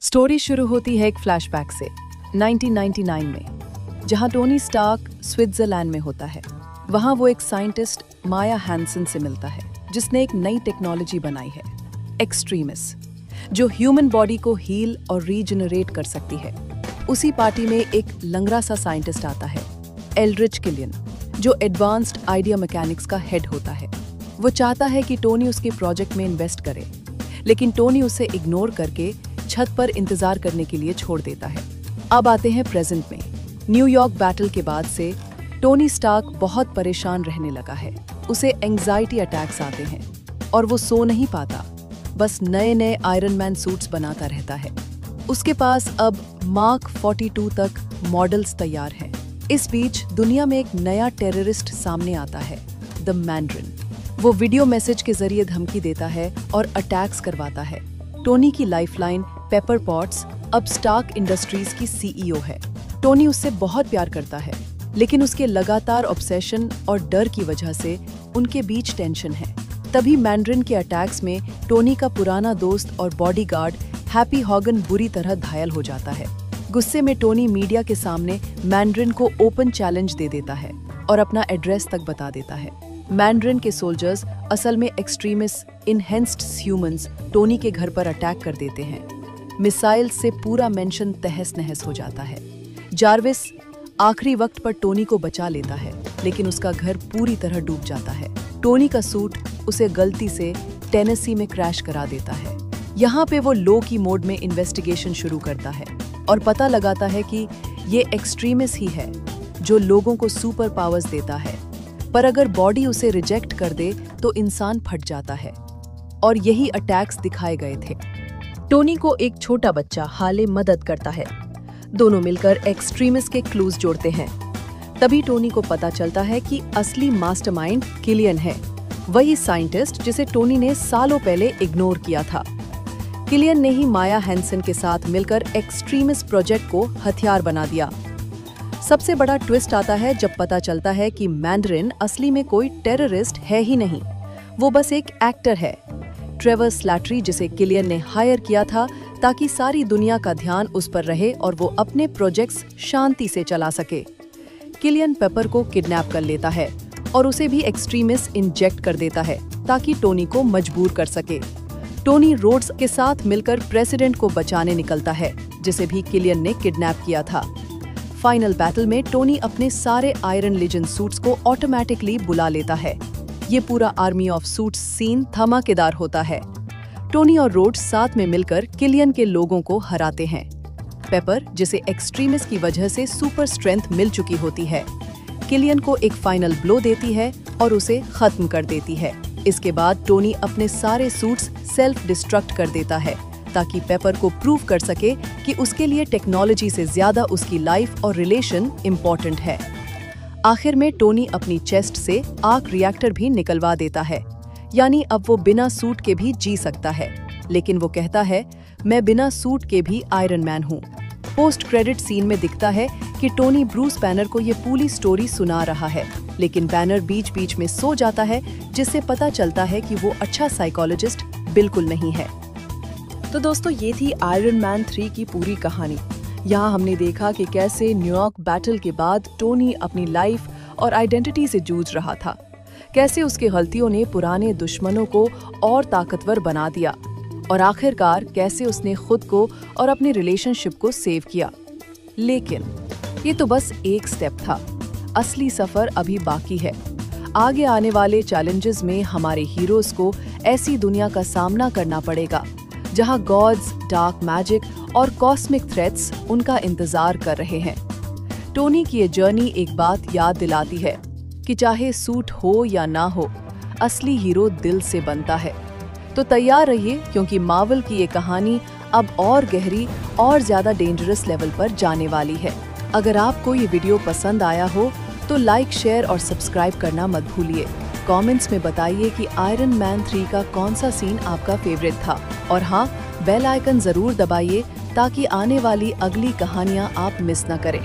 Story शुरू होती है एक फ्लैशबैक से 1999 में, जहां टोनी स्टार्क स्विट्जरलैंड में होता है। वहां वो एक साइंटिस्ट माया हैंसन से मिलता है, जिसने एक नई टेक्नोलॉजी बनाई है, एक्सट्रीमिस, जो ह्यूमन बॉडी को हील और रीजनरेट कर सकती है। उसी पार्टी में एक लंगड़ा सा साइंटिस्ट आता है, एल्ड्रिच किलियन, जो एडवांस्ड आइडिया मैकेनिक्स का हेड होता है। वो चाहता है कि टोनी उसके प्रोजेक्ट में इन्वेस्ट करे, लेकिन टोनी उसे इग्नोर करके छत पर इंतजार करने के लिए छोड़ देता है। अब आते हैं प्रेजेंट में। न्यूयॉर्क बैटल के बाद से टोनी स्टार्क बहुत परेशान रहने लगा है। उसे एंग्जाइटी अटैक्स आते हैं और वो सो नहीं पाता, बस नए नए आयरन मैन सूट्स बनाता रहता है। उसके पास अब मार्क 42 तक मॉडल्स तैयार हैं। इस बीच दुनिया में एक नया टेररिस्ट सामने आता है, द मैंड्रिन। वो वीडियो मैसेज के जरिए धमकी देता है और अटैक्स करवाता है। टोनी की लाइफलाइन पेपर पॉट्स अब स्टार्क इंडस्ट्रीज की सीईओ है। टोनी उससे बहुत प्यार करता है, लेकिन उसके लगातार ऑब्सेशन और डर की वजह से उनके बीच टेंशन है। तभी मैंड्रिन के अटैक्स में टोनी का पुराना दोस्त और बॉडीगार्ड हैप्पी हॉगन बुरी तरह घायल हो जाता है। गुस्से में टोनी मीडिया के सामने मैंड्रिन को ओपन चैलेंज दे देता है और अपना एड्रेस तक बता देता है। मैंड्रिन के सोल्जर्स असल में एक्सट्रीमिस्ट इनहेंस्ड ह्यूमंस टोनी के घर पर अटैक कर देते हैं। मिसाइल से पूरा मेंशन तहस नहस हो जाता है। जार्विस आखिरी वक्त पर टोनी को बचा लेता है, लेकिन उसका घर पूरी तरह डूब जाता है। टोनी का सूट उसे गलती से टेनेसी में क्रैश करा देता है। यहाँ पे वो लो की मोड में इन्वेस्टिगेशन शुरू करता है और पता लगाता है कि ये एक्सट्रीमिस्ट ही है जो लोगों को सुपर पावर्स देता है, पर अगर बॉडी उसे रिजेक्ट कर दे तो इंसान फट जाता है। और यही अटैक्स दिखाए गए थे। टोनी को एक छोटा बच्चा हाले मदद करता है। दोनों मिलकर एक्सट्रीमिस्ट के क्लूज जोड़ते हैं। तभी टोनी को पता चलता है कि असली मास्टरमाइंड किलियन है, वही साइंटिस्ट जिसे टोनी ने सालों पहले इग्नोर किया था। किलियन ने ही माया हैंसन के साथ मिलकर एक्सट्रीमिस्ट प्रोजेक्ट को हथियार बना दिया। सबसे बड़ा ट्विस्ट आता है जब पता चलता है कि मैंड्रिन असली में कोई टेररिस्ट है ही नहीं, वो बस एक एक्टर है, ट्रेवर स्लैटरी, जिसे किलियन ने हायर किया था ताकि सारी दुनिया का ध्यान उस पर रहे और वो अपने प्रोजेक्ट्स शांति से चला सके। किलियन पेपर को किडनैप कर लेता है और उसे भी एक्सट्रीमिस्ट इंजेक्ट कर देता है ताकि टोनी को मजबूर कर सके। टोनी रोड्स के साथ मिलकर प्रेसिडेंट को बचाने निकलता है, जिसे भी किलियन ने किडनैप किया था। फाइनल बैटल में टोनी अपने सारे आयरन लेजेंड सूट्स को ऑटोमेटिकली बुला लेता है। ये पूरा आर्मी ऑफ सूट्स सीन धमाकेदार होता है। टोनी और रोड्स साथ में मिलकर किलियन के लोगों को हराते हैं। पेपर, जिसे एक्सट्रीमिस्ट की वजह से सुपर स्ट्रेंथ मिल चुकी होती है, किलियन को एक फाइनल ब्लो देती है और उसे खत्म कर देती है। इसके बाद टोनी अपने सारे सूट्स सेल्फ डिस्ट्रक्ट कर देता है ताकि पेपर को प्रूव कर सके कि उसके लिए टेक्नोलॉजी से ज्यादा उसकी लाइफ और रिलेशन इम्पोर्टेंट है। आखिर में टोनी अपनी चेस्ट से आर्क रिएक्टर भी निकलवा देता है, यानी अब वो बिना सूट के भी जी सकता है। लेकिन वो कहता है, मैं बिना सूट के भी आयरन मैन हूँ। पोस्ट क्रेडिट सीन में दिखता है कि टोनी ब्रूस बैनर को ये पूरी स्टोरी सुना रहा है, लेकिन बैनर बीच बीच में सो जाता है, जिससे पता चलता है कि वो अच्छा साइकोलॉजिस्ट बिल्कुल नहीं है। तो दोस्तों, ये थी आयरन मैन 3 की पूरी कहानी। यहाँ हमने देखा कि कैसे न्यूयॉर्क बैटल के बाद टोनी अपनी लाइफ और आइडेंटिटी से जूझ रहा था, कैसे उसकी गलतियों ने पुराने दुश्मनों को और ताकतवर बना दिया, और आखिरकार कैसे उसने खुद को और अपने रिलेशनशिप को सेव किया। लेकिन ये तो बस एक स्टेप था, असली सफर अभी बाकी है। आगे आने वाले चैलेंजेस में हमारे हीरोज को ऐसी दुनिया का सामना करना पड़ेगा जहां गॉड्स, डार्क मैजिक और कॉस्मिक थ्रेट्स उनका इंतजार कर रहे हैं। टोनी की ये जर्नी एक बात याद दिलाती है कि चाहे सूट हो या ना हो, असली हीरो दिल से बनता है। तो तैयार रहिए, क्योंकि मार्वल की ये कहानी अब और गहरी और ज्यादा डेंजरस लेवल पर जाने वाली है। अगर आपको ये वीडियो पसंद आया हो तो लाइक, शेयर और सब्सक्राइब करना मत भूलिए। कमेंट्स में बताइए कि आयरन मैन 3 का कौन सा सीन आपका फेवरेट था, और हाँ, बेल आइकन जरूर दबाइए ताकि आने वाली अगली कहानियाँ आप मिस न करें।